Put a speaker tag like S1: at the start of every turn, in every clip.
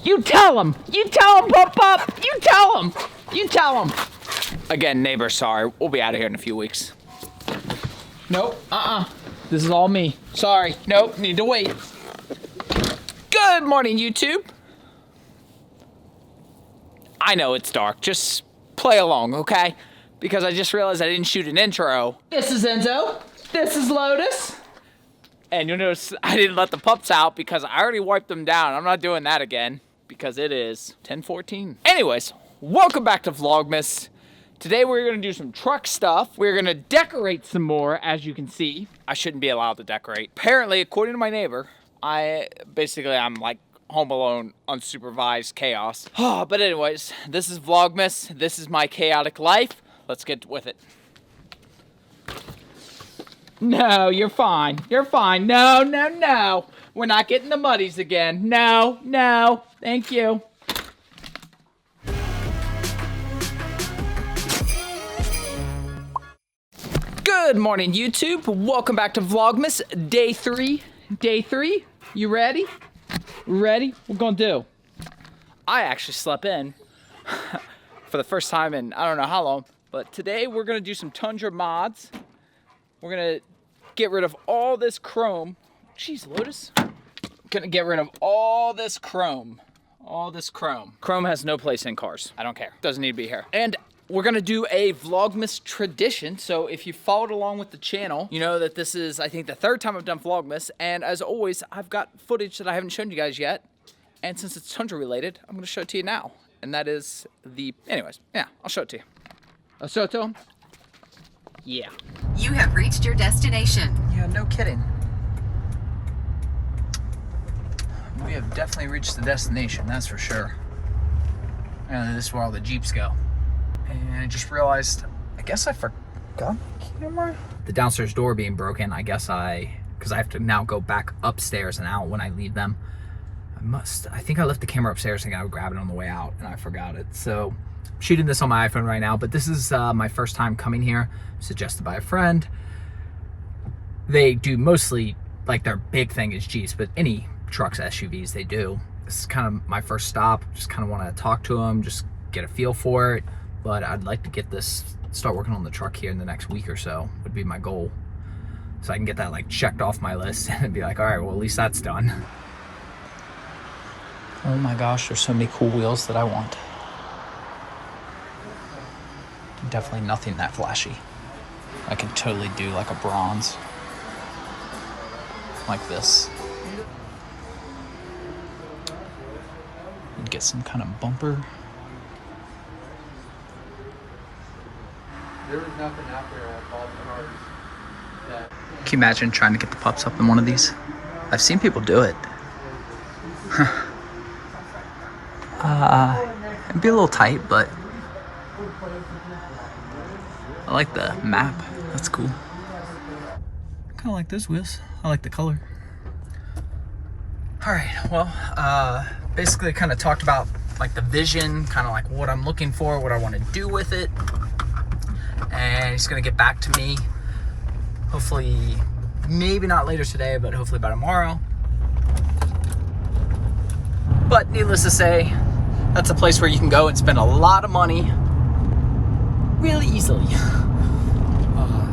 S1: You tell him. You tell him, Pup. You tell him. You tell him. Again, neighbor, sorry. We'll be out of here in a few weeks. Nope. This is all me. Sorry. Nope. Need to wait. Good morning, YouTube. I know it's dark. Just play along, okay? Because I just realized I didn't shoot an intro. This is Enzo. This is Lotus. And you'll notice I didn't let the pups out because I already wiped them down. I'm not doing that again because it is 10:14. Anyways, welcome back to Vlogmas. Today we're gonna do some truck stuff. We're gonna decorate some more, as you can see. I shouldn't be allowed to decorate. Apparently, according to my neighbor, I'm like home alone, unsupervised chaos. But anyways, this is Vlogmas. This is my chaotic life. Let's get with it. No, you're fine. You're fine. No, no, no. We're not getting the muddies again. No, no. Thank you. Good morning, YouTube. Welcome back to Vlogmas. Day 3. Day 3. You ready? Ready? What we're gonna do? I actually slept in for the first time in I don't know how long, but today we're gonna do some Tundra mods. We're gonna get rid of all this chrome. Jeez, Lotus. Gonna get rid of all this chrome. All this chrome. Chrome has no place in cars. I don't care. Doesn't need to be here. And we're gonna do a Vlogmas tradition. So if you followed along with the channel, you know that this is, I think, the 3rd time I've done Vlogmas. And as always, I've got footage that I haven't shown you guys yet. And since it's Tundra related, I'm gonna show it to you now. And that is anyways, yeah, I'll show it to you. I'll show it to him. Yeah.
S2: You have reached your destination.
S1: Yeah, no kidding. We have definitely reached the destination, that's for sure. And this is where all the Jeeps go. And I just realized, I guess I forgot the camera. The downstairs door being broken, I guess because I have to now go back upstairs and out when I leave them. I think I left the camera upstairs and I would grab it on the way out and I forgot it. So I'm shooting this on my iPhone right now, but this is my first time coming here, suggested by a friend. They do mostly, like their big thing is Jeeps, but any trucks, SUVs, they do. This is kind of my first stop. Just kind of want to talk to them, just get a feel for it. But I'd like to get this, start working on the truck here in the next week or so, would be my goal. So I can get that like checked off my list and be like, all right, well, at least that's done. Oh my gosh, there's so many cool wheels that I want. Definitely nothing that flashy. I could totally do like a bronze. Like this. And get some kind of bumper.
S3: There was nothing out there at all the cars that...
S1: Can you imagine trying to get the pups up in one of these? I've seen people do it. It'd be a little tight, but I like the map. That's cool. Kind of like those wheels. I like the color. All right, well, basically kind of talked about like the vision, kind of like what I'm looking for, what I want to do with it. And he's gonna get back to me. Hopefully, maybe not later today, but hopefully by tomorrow. But needless to say, that's a place where you can go and spend a lot of money really easily.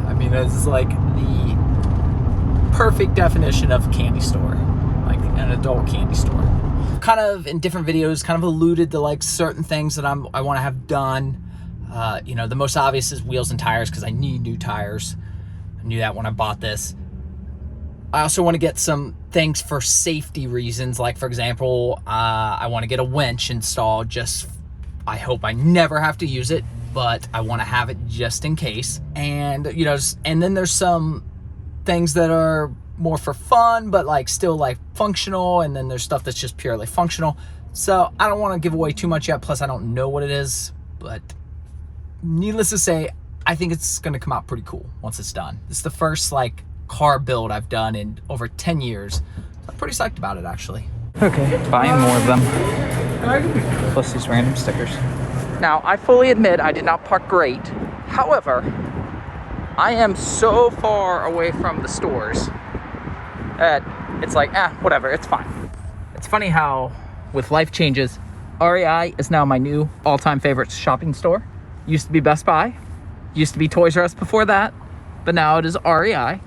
S1: I mean, it's like the perfect definition of candy store, like an adult candy store. Kind of in different videos, kind of alluded to like certain things that I want to have done. You know, the most obvious is wheels and tires because I need new tires. I knew that when I bought this. I also want to get some things for safety reasons. Like, for example, I want to get a winch installed. Just, I hope I never have to use it, but I want to have it just in case. And, you know, and then there's some things that are more for fun, but like still like functional. And then there's stuff that's just purely functional. So I don't want to give away too much yet. Plus, I don't know what it is, but needless to say, I think it's going to come out pretty cool once it's done. It's the first like car build I've done in over 10 years. I'm pretty psyched about it, actually. Okay, buying more of them. Plus these random stickers. Now, I fully admit I did not park great. However, I am so far away from the stores that it's like, whatever, it's fine. It's funny how with life changes, REI is now my new all-time favorite shopping store. Used to be Best Buy, used to be Toys R Us before that, but now it is REI.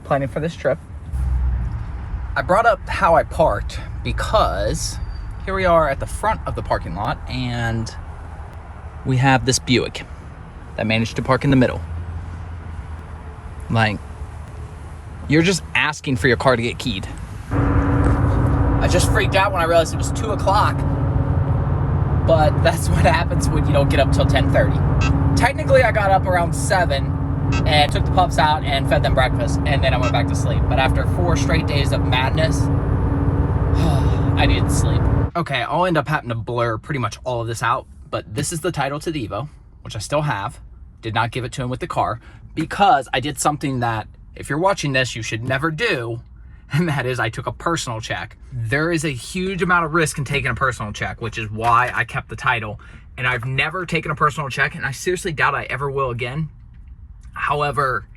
S1: Planning for this trip. I brought up how I parked because here we are at the front of the parking lot and we have this Buick that managed to park in the middle. Like, you're just asking for your car to get keyed. I just freaked out when I realized it was 2 o'clock. But that's what happens when you don't get up till 10:30. Technically, I got up around 7 and took the pups out and fed them breakfast, and then I went back to sleep. But after 4 straight days of madness, I needed to sleep. Okay, I'll end up having to blur pretty much all of this out, but this is the title to the Evo, which I still have. Did not give it to him with the car because I did something that, if you're watching this, you should never do, and that is I took a personal check. There is a huge amount of risk in taking a personal check, which is why I kept the title. And I've never taken a personal check, and I seriously doubt I ever will again. However,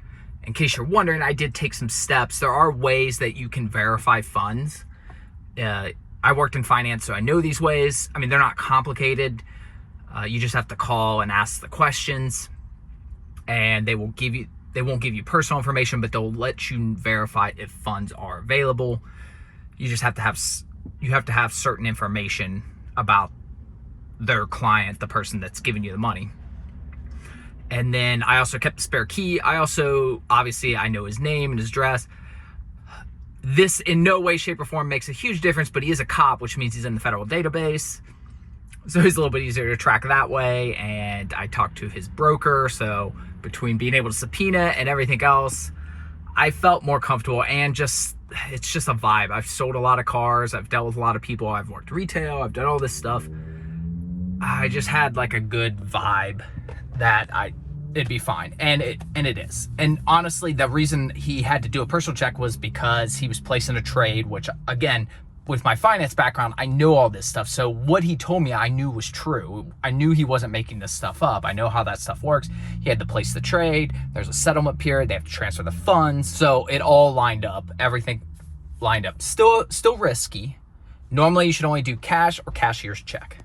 S1: in case you're wondering, I did take some steps. There are ways that you can verify funds. I worked in finance, so I know these ways. I mean, they're not complicated. You just have to call and ask the questions, and they won't give you personal information, but they'll let you verify if funds are available. You just have to have certain information about their client, the person that's giving you the money. And then I also kept the spare key. I also, obviously, I know his name and his address. This in no way, shape, or form makes a huge difference, but he is a cop, which means he's in the federal database. So he's a little bit easier to track that way. And I talked to his broker, so between being able to subpoena and everything else, I felt more comfortable, and it's just a vibe. I've sold a lot of cars. I've dealt with a lot of people. I've worked retail. I've done all this stuff. I just had like a good vibe that it'd be fine, and it is. And honestly, the reason he had to do a personal check was because he was placing a trade, which again, with my finance background, I know all this stuff. So what he told me, I knew was true. I knew he wasn't making this stuff up. I know how that stuff works. He had to place the trade. There's a settlement period. They have to transfer the funds. So it all lined up. Everything lined up. Still risky. Normally, you should only do cash or cashier's check.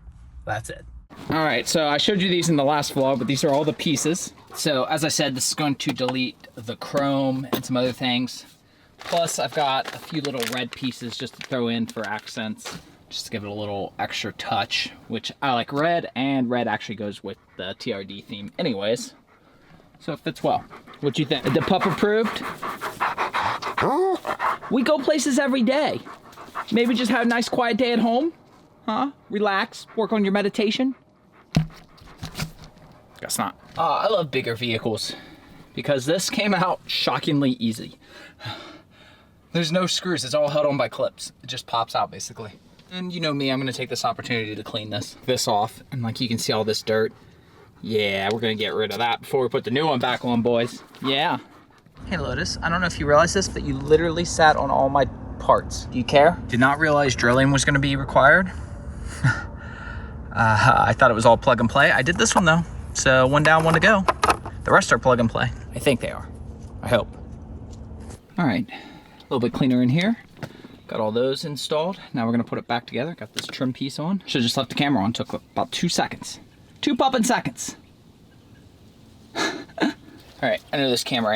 S1: That's it. All right, so I showed you these in the last vlog, but these are all the pieces. So as I said, this is going to delete the chrome and some other things. Plus, I've got a few little red pieces just to throw in for accents, just to give it a little extra touch, which I like red, and red actually goes with the TRD theme anyways. So it fits well. What you think? The pup approved? We go places every day. Maybe just have a nice quiet day at home, huh? Relax, work on your meditation. Guess not. I love bigger vehicles because this came out shockingly easy. There's no screws, it's all held on by clips. It just pops out basically. And you know me, I'm gonna take this opportunity to clean this off. And like you can see all this dirt. Yeah, we're gonna get rid of that before we put the new one back on, boys. Yeah. Hey Lotus, I don't know if you realize this, but you literally sat on all my parts. Do you care? Did not realize drilling was gonna be required. I thought it was all plug and play. I did this one though. So one down, one to go. The rest are plug and play. I think they are. I hope. All right, a little bit cleaner in here. Got all those installed. Now we're gonna put it back together. Got this trim piece on. Should've just left the camera on. Took about 2 seconds. 2 puppin' seconds. All right, I know this camera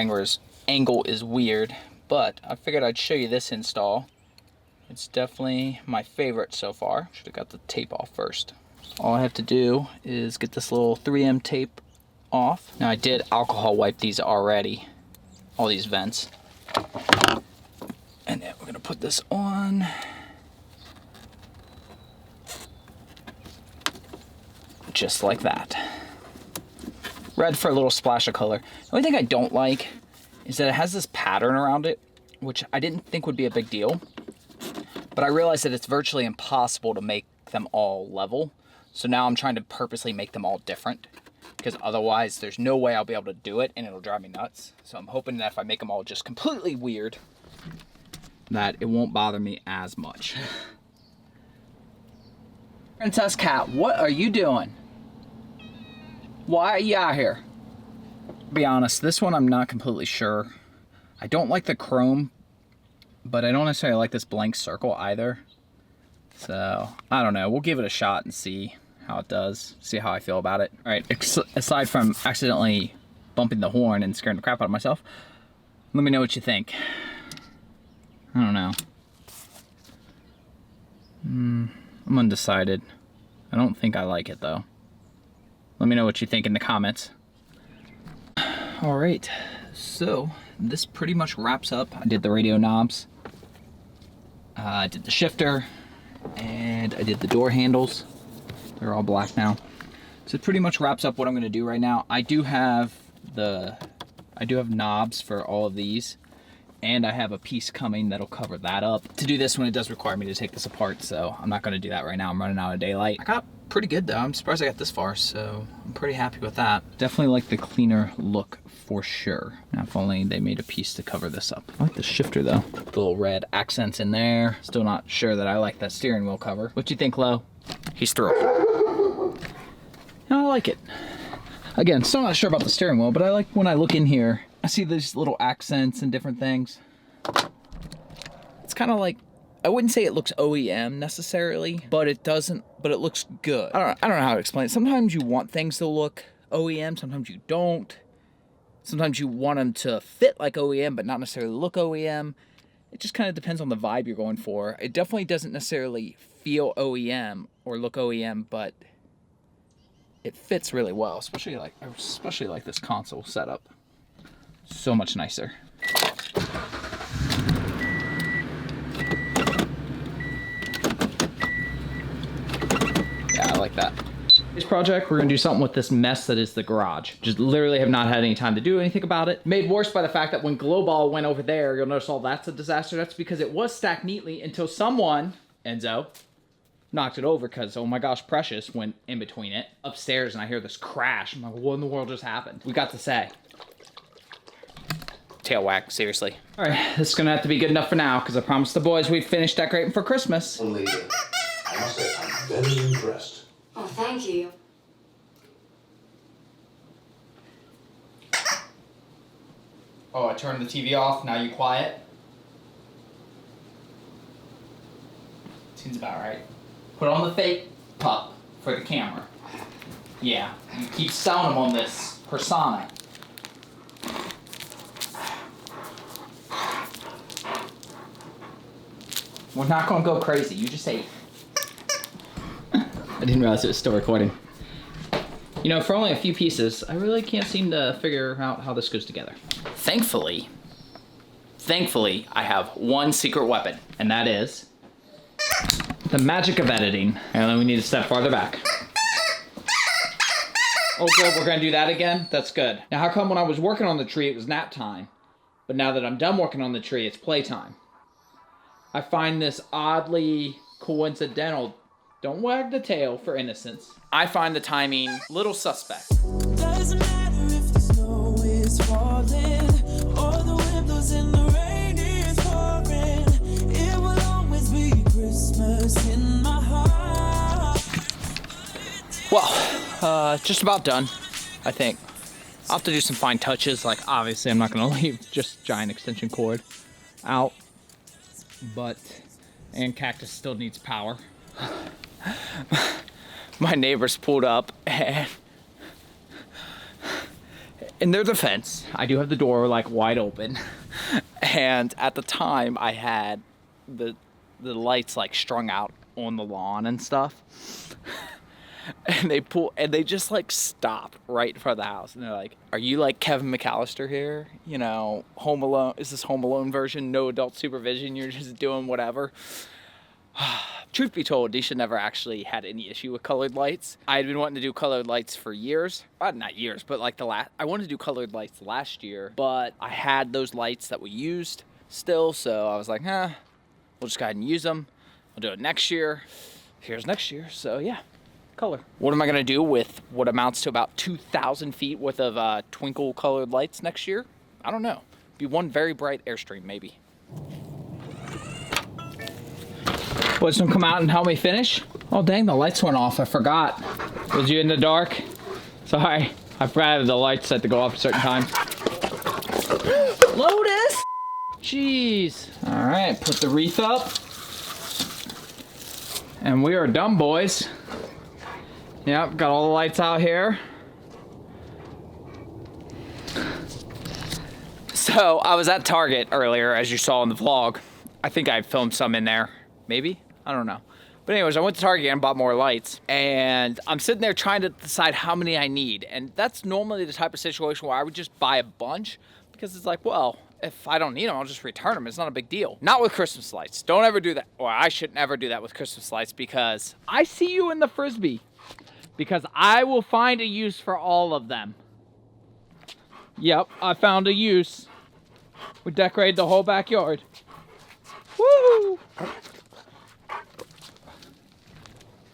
S1: angle is weird, but I figured I'd show you this install. It's definitely my favorite so far. Should've got the tape off first. All I have to do is get this little 3M tape off. Now I did alcohol wipe these already, all these vents. And then we're gonna put this on. Just like that. Red for a little splash of color. The only thing I don't like is that it has this pattern around it, which I didn't think would be a big deal. But I realized that it's virtually impossible to make them all level. So now I'm trying to purposely make them all different, because otherwise there's no way I'll be able to do it and it'll drive me nuts. So I'm hoping that if I make them all just completely weird, that it won't bother me as much. Princess Cat, what are you doing? Why are you out here? To be honest, this one I'm not completely sure. I don't like the chrome, but I don't necessarily like this blank circle either. So, I don't know. We'll give it a shot and see how it does. See how I feel about it. All right, aside from accidentally bumping the horn and scaring the crap out of myself, let me know what you think. I don't know. I'm undecided. I don't think I like it though. Let me know what you think in the comments. All right, so this pretty much wraps up. I did the radio knobs, I did the shifter, and I did the door handles. They're all black now. So it pretty much wraps up what I'm gonna do right now. I do have knobs for all of these, and I have a piece coming that'll cover that up. To do this one, it does require me to take this apart, so I'm not gonna do that right now. I'm running out of daylight. I got pretty good though. I'm surprised I got this far, so I'm pretty happy with that. Definitely like the cleaner look for sure. Now, if only they made a piece to cover this up. I like the shifter though. The little red accents in there. Still not sure that I like that steering wheel cover. What do you think, Lo? He's through. I like it. Again, still not sure about the steering wheel, but I like when I look in here, I see these little accents and different things. It's kind of like, I wouldn't say it looks OEM necessarily, but it doesn't, but it looks good. I don't know how to explain it. Sometimes you want things to look OEM, sometimes you don't. Sometimes you want them to fit like OEM, but not necessarily look OEM. It just kind of depends on the vibe you're going for. It definitely doesn't necessarily feel OEM or look OEM, but it fits really well, especially like this console setup. So much nicer. Yeah, I like that. This project, we're gonna do something with this mess that is the garage. Just literally have not had any time to do anything about it. Made worse by the fact that when Glowball went over there, you'll notice all that's a disaster. That's because it was stacked neatly until someone, Enzo, knocked it over because, oh my gosh, Precious went in between it upstairs and I hear this crash. I'm like, what in the world just happened? We got to say. Tail whack, seriously. All right, this is gonna have to be good enough for now because I promised the boys we'd finish decorating for Christmas.
S4: Only, I must say, I'm very impressed.
S2: Oh, thank you.
S1: Oh, I turned the TV off, now you quiet? Seems about right. Put on the fake pup for the camera. Yeah, you keep selling them on this persona. We're not gonna go crazy, you just ate. I didn't realize it was still recording. You know, for only a few pieces, I really can't seem to figure out how this goes together. Thankfully, I have one secret weapon, and that is the magic of editing. And then we need to step farther back. Oh good, we're gonna do that again? That's good. Now how come when I was working on the tree it was nap time, but now that I'm done working on the tree it's playtime? I find this oddly coincidental. Don't wag the tail for innocence. I find the timing a little suspect.
S5: Doesn't matter if the snow is falling or the wind blows and the rain is pouring. It will always be Christmas in my heart.
S1: Well, just about done, I think. I'll have to do some fine touches. Like, obviously, I'm not gonna leave just giant extension cord out. And Cactus still needs power. My neighbors pulled up and in their defense, I do have the door like wide open. And at the time I had the lights like strung out on the lawn and stuff. And they just like stopped right in front of the house. And they're like, are you like Kevin McAllister here? You know, Home Alone, is this Home Alone version? No adult supervision, you're just doing whatever. Truth be told, Disha never actually had any issue with colored lights. I had been wanting to do colored lights for years. Not years, but like I wanted to do colored lights last year, but I had those lights that we used still, so I was like, we'll just go ahead and use them. I'll do it next year. Here's next year, so yeah. Color. What am I gonna do with what amounts to about 2,000 feet worth of twinkle colored lights next year? I don't know. Be one very bright Airstream, maybe. Boys, don't come out and help me finish? Oh dang, the lights went off, I forgot. Was you in the dark? Sorry, I forgot the lights had to go off at certain times. Lotus! Jeez. All right, put the wreath up. And we are done, boys. Yep, got all the lights out here. So I was at Target earlier, as you saw in the vlog. I think I filmed some in there, maybe? I don't know. But anyways, I went to Target and bought more lights. And I'm sitting there trying to decide how many I need. And that's normally the type of situation where I would just buy a bunch. Because it's like, well, if I don't need them, I'll just return them. It's not a big deal. Not with Christmas lights. Don't ever do that. Or I should never do that with Christmas lights, because I see you in the Frisbee. Because I will find a use for all of them. Yep, I found a use. We decorated the whole backyard. Woo!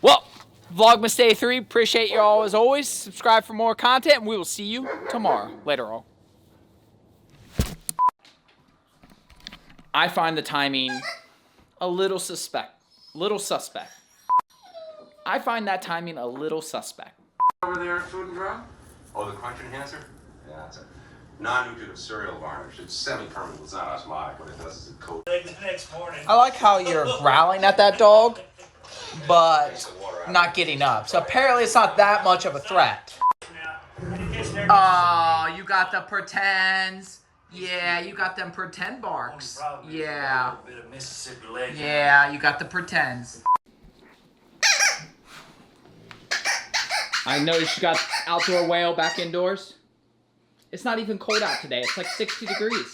S1: Well, Vlogmas Day 3. Appreciate you all as always. Subscribe for more content, and we will see you tomorrow. Later, all. I find the timing a little suspect. I find that timing a little suspect.
S6: Over there, food and drug? Oh, the crunch enhancer? Yeah, it's a non-nutritive cereal varnish. It's semi-permanent. It's not osmotic. What it does is it coats.
S1: I like how you're growling at that dog, but not getting up. So apparently it's not that much of a threat. Oh, you got the pretends. Yeah, you got them pretend barks. Yeah. Yeah, you got the pretends. I noticed you got outdoor whale back indoors. It's not even cold out today. It's like 60 degrees.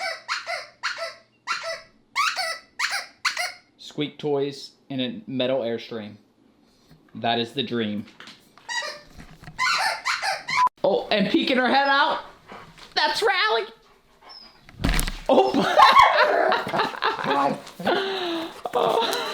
S1: Squeak toys in a metal Airstream. That is the dream. Oh, and peeking her head out. That's Rally. Oh. Oh.